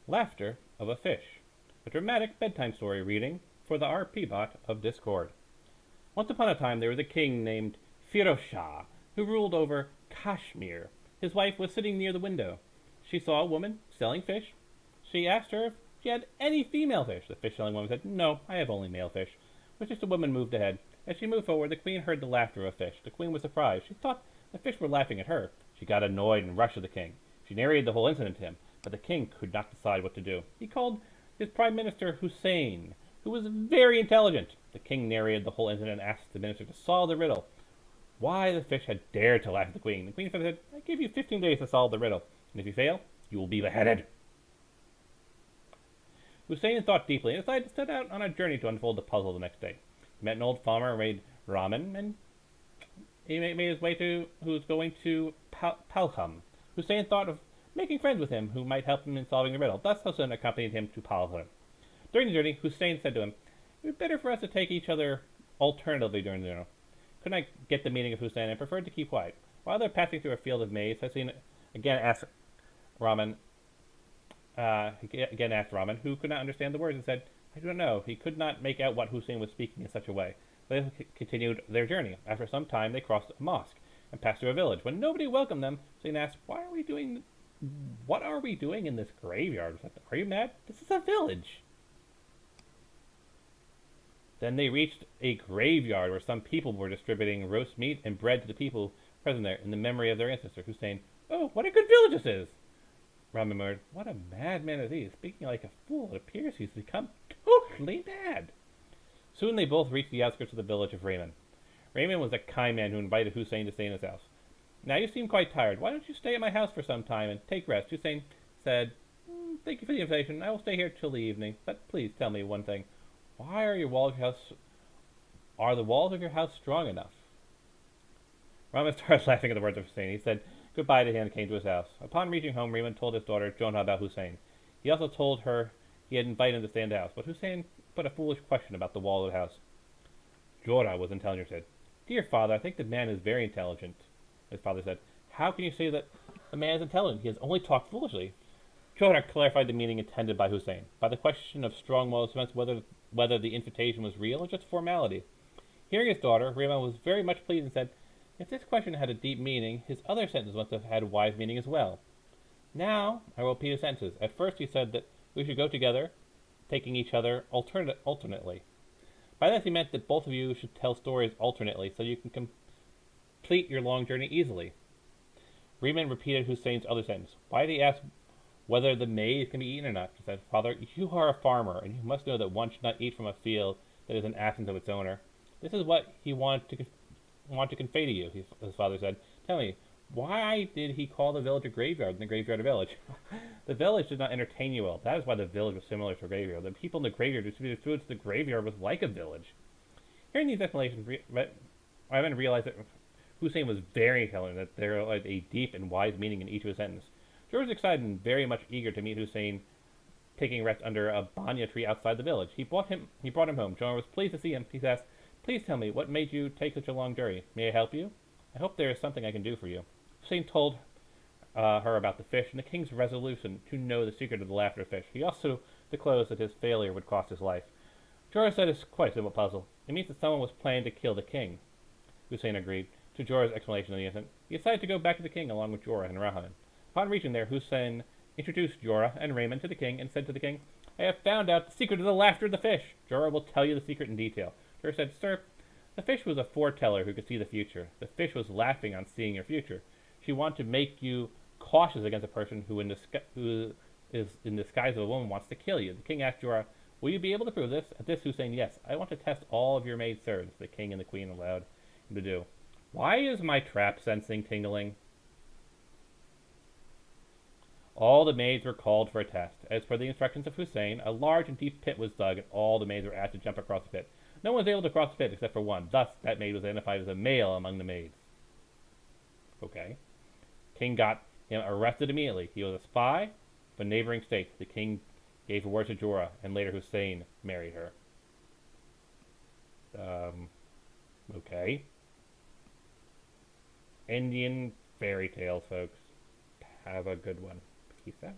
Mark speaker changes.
Speaker 1: Laughter of a Fish, a dramatic bedtime story reading for the RP bot of Discord. Once upon a time there was a king named Firoz Shah who ruled over Kashmir. His wife was sitting near the window. She saw a woman selling fish. She asked her if she had any female fish. The fish selling woman said, "No, I have only male fish." But just the woman moved ahead. As she moved forward, the queen heard the laughter of a fish. The queen was surprised. She thought the fish were laughing at her. She got annoyed and rushed to the king. She narrated the whole incident to him, but the king could not decide what to do. He called his prime minister Hussein, who was very intelligent. The king narrated the whole incident and asked the minister to solve the riddle. Why the fish had dared to laugh at the queen. The queen said, "I give you 15 days to solve the riddle, and if you fail, you will be beheaded." Hussein thought deeply and decided to set out on a journey to unfold the puzzle the next day. He met an old farmer and made ramen, and he made his way to who was going to Palham. Hussein thought of making friends with him who might help him in solving the riddle. Thus Hussein accompanied him to Palham. During the journey, Hussein said to him, "It would be better for us to take each other alternatively during the journey." Couldn't I get the meaning of Hussein and preferred to keep quiet. While they're passing through a field of maize, Hussein again asked Raman, who could not understand the words, and said, "I don't know." He could not make out what Hussein was speaking in such a way. They continued their journey. After some time, they crossed a mosque and passed through a village. When nobody welcomed them, Hussein asked, "What are we doing in this graveyard?" "Are you mad? This is a village." Then they reached a graveyard where some people were distributing roast meat and bread to the people present there in the memory of their ancestor, Hussein. "Oh, what a good village this is!" Raman murmured, "What a madman is he? Speaking like a fool, it appears he's become totally mad." Soon they both reached the outskirts of the village of Raymond. Raymond was a kind man who invited Hussein to stay in his house. "Now you seem quite tired. Why don't you stay at my house for some time and take rest?" Hussein said, "Thank you for the invitation. I will stay here till the evening. But please tell me one thing. Why are the walls of your house strong enough?" Raman started laughing at the words of Hussein. He said goodbye to him and came to his house. Upon reaching home, Raymond told his daughter Jonah about Hussein. He also told her he had invited him to stay in the house, but Hussein put a foolish question about the wall of the house. Jonah was intelligent and said, "Dear father, I think the man is very intelligent." His father said, "How can you say that the man is intelligent? He has only talked foolishly." Jonah clarified the meaning intended by Hussein. By the question of strong moral defense, whether the invitation was real or just formality. Hearing his daughter, Raymond was very much pleased and said, "If this question had a deep meaning, his other sentence must have had a wise meaning as well." Now I will repeat his sentences. At first he said that we should go together, taking each other alternately. By this he meant that both of you should tell stories alternately so you can complete your long journey easily. Raymond repeated Hussein's other sentence. Why did he ask whether the maize can be eaten or not? He said, "Father, you are a farmer, and you must know that one should not eat from a field that is in absence of its owner." This is what he wanted to convey to you, his father said. "Tell me, why did he call the village a graveyard and the graveyard a village?" "The village did not entertain you well. That is why the village was similar to a graveyard. The people in the graveyard distributed food, so the graveyard was like a village." Hearing these explanations, Raymond realized that Hussein was very intelligent, that there was a deep and wise meaning in each of his sentences. George was excited and very much eager to meet Hussein, taking rest under a banya tree outside the village. He brought him home. Jonah was pleased to see him. He asked, "Please tell me, what made you take such a long journey? May I help you? I hope there is something I can do for you." Hussein told her about the fish and the king's resolution to know the secret of the laughter of fish. He also disclosed that his failure would cost his life. Jorah said it's quite a simple puzzle. It means that someone was planning to kill the king. Hussein agreed to Jorah's explanation of the incident. He decided to go back to the king along with Jorah and Rahan. Upon reaching there, Hussein introduced Jorah and Raymond to the king and said to the king, "I have found out the secret of the laughter of the fish. Jorah will tell you the secret in detail." Jorah said, "Sir, the fish was a foreteller who could see the future. The fish was laughing on seeing your future. She wanted to make you cautious against a person who is in disguise of a woman wants to kill you." The king asked Jorah, "Will you be able to prove this?" At this, Hussein, "Yes, I want to test all of your maid servants." The king and the queen allowed him to do. Why is my trap sensing tingling? All the maids were called for a test. As per the instructions of Hussein, a large and deep pit was dug, and all the maids were asked to jump across the pit. No one was able to cross the pit except for one. Thus, that maid was identified as a male among the maids. Okay. King got him arrested immediately. He was a spy of a neighboring state. The king gave her word to Jorah, and later Hussein married her. Okay. Indian fairy tales, folks. Have a good one. Peace out.